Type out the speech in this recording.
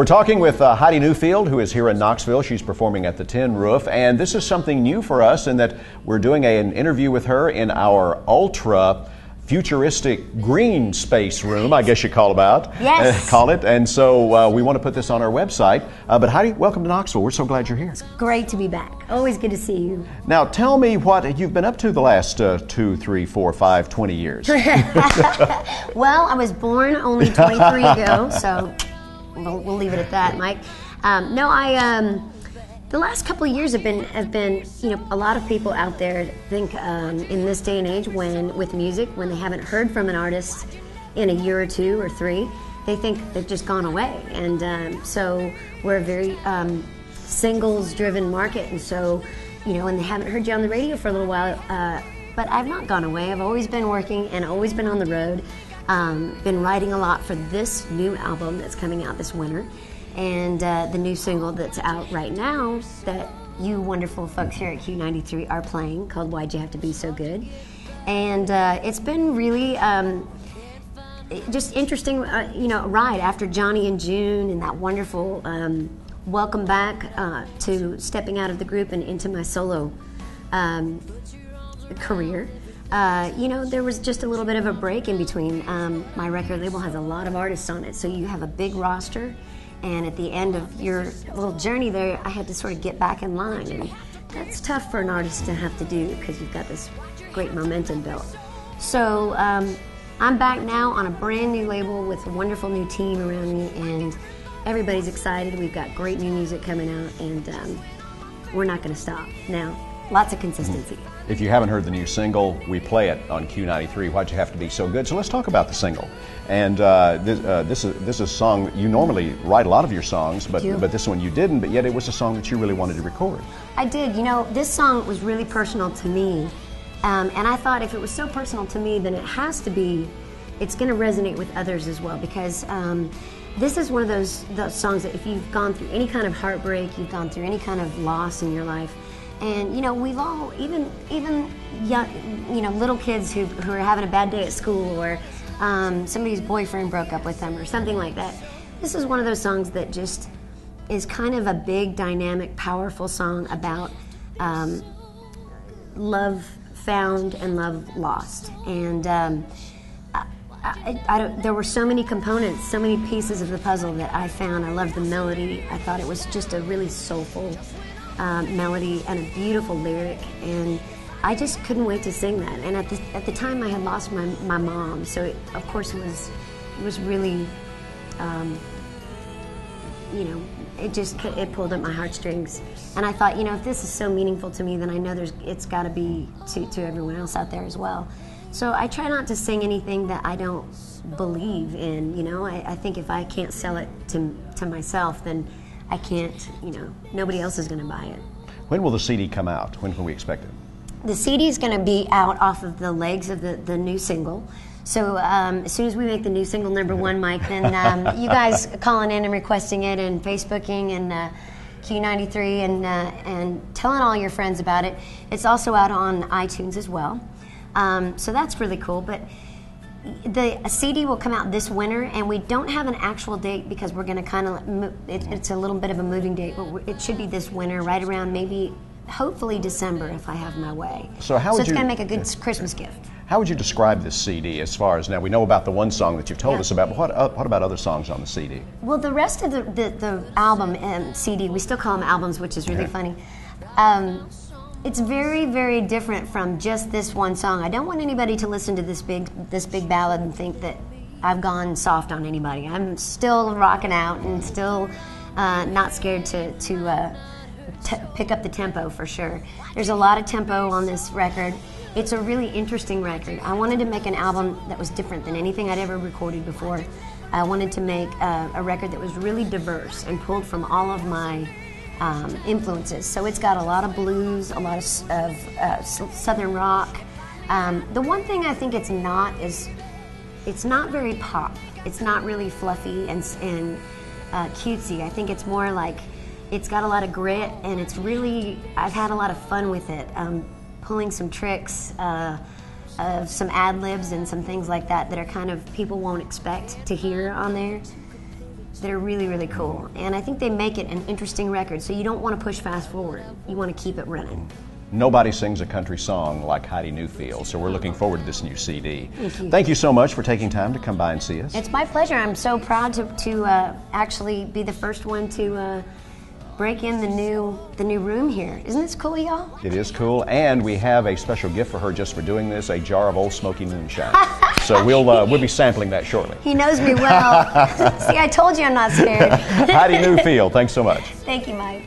We're talking with Heidi Newfield, who is here in Knoxville. She's performing at the Tin Roof, and this is something new for us in that we're doing an interview with her in our ultra futuristic green space room, I guess you call it. And so we want to put this on our website. But Heidi, welcome to Knoxville. We're so glad you're here. It's great to be back. Always good to see you. Now, tell me what you've been up to the last 2, 3, 4, 5, 20 years. Well, I was born only 23 ago, so we'll leave it at that, Mike. The last couple of years have been, you know, a lot of people out there think in this day and age with music, when they haven't heard from an artist in a year or 2 or 3, they think they've just gone away. And so we're a very singles-driven market, and so, you know, and they haven't heard you on the radio for a little while, but I've not gone away. I've always been working and always been on the road. Been writing a lot for this new album that's coming out this winter. And the new single that's out right now that you wonderful folks here at Q93 are playing, called Why'd You Have to Be So Good. And it's been really just interesting, you know, ride after Johnny and June and that wonderful welcome back to stepping out of the group and into my solo career. You know, there was just a little bit of a break in between. My record label has a lot of artists on it, so you have a big roster. And at the end of your little journey there, I had to sort of get back in line. And that's tough for an artist to have to do because you've got this great momentum built. So I'm back now on a brand new label with a wonderful new team around me, and everybody's excited. We've got great new music coming out, and we're not going to stop. Now, lots of consistency. If you haven't heard the new single, we play it on Q93, Why'd You Have to Be So Good? So let's talk about the single. And this is a song, you normally write a lot of your songs, but this one you didn't, but yet it was a song that you really wanted to record. I did. You know, this song was really personal to me. And I thought if it was so personal to me, then it's going to resonate with others as well, because this is one of those songs that if you've gone through any kind of heartbreak, you've gone through any kind of loss in your life, and you know, we've all, even young, you know, little kids who are having a bad day at school, or somebody's boyfriend broke up with them or something like that. This is one of those songs that just is kind of a big, dynamic, powerful song about love found and love lost. And there were so many components, so many pieces of the puzzle that I found. I loved the melody. I thought it was just a really soulful melody and a beautiful lyric, and I just couldn't wait to sing that. And at the time, I had lost my mom, so of course it was really, you know, it pulled at my heartstrings. And I thought, you know, if this is so meaningful to me, then I know it's got to be to everyone else out there as well. So I try not to sing anything that I don't believe in. You know, I think if I can't sell it to myself, then I can't, you know, nobody else is going to buy it. When will the CD come out? When can we expect it? The CD is going to be out off of the legs of the new single. So as soon as we make the new single #1, Mike, then you guys calling in and requesting it and Facebooking and Q93 and telling all your friends about it. It's also out on iTunes as well. So that's really cool. But the CD will come out this winter, and we don't have an actual date because we're going to kind of, it's a little bit of a moving date, but it should be this winter, right around maybe, hopefully December if I have my way. So it's going to make a good Christmas gift. How would you describe this CD as far as, now we know about the one song that you've told us about, but what about other songs on the CD? Well, the rest of the album and CD, we still call them albums, which is really funny. It's very, very different from just this one song. I don't want anybody to listen to this big ballad and think that I've gone soft on anybody. I'm still rocking out and still not scared to pick up the tempo for sure. There's a lot of tempo on this record. It's a really interesting record. I wanted to make an album that was different than anything I'd ever recorded before. I wanted to make a record that was really diverse and pulled from all of my influences. So it's got a lot of blues, a lot of southern rock. The one thing I think it's not is it's not very pop. It's not really fluffy and cutesy. I think it's more like it's got a lot of grit, and it's really, I've had a lot of fun with it. Pulling some tricks, some ad libs and some things like that that are kind of people won't expect to hear on there. that are really, really cool. And I think they make it an interesting record, so you don't want to push fast forward. You want to keep it running. Nobody sings a country song like Heidi Newfield, so we're looking forward to this new CD. Thank you. Thank you so much for taking time to come by and see us. It's my pleasure. I'm so proud to actually be the first one to break in the new room here. Isn't this cool, y'all? It is cool, and we have a special gift for her just for doing this, a jar of Old Smoky Moonshine. So we'll be sampling that shortly. He knows me well. See, I told you I'm not scared. Heidi Newfield, thanks so much. Thank you, Mike.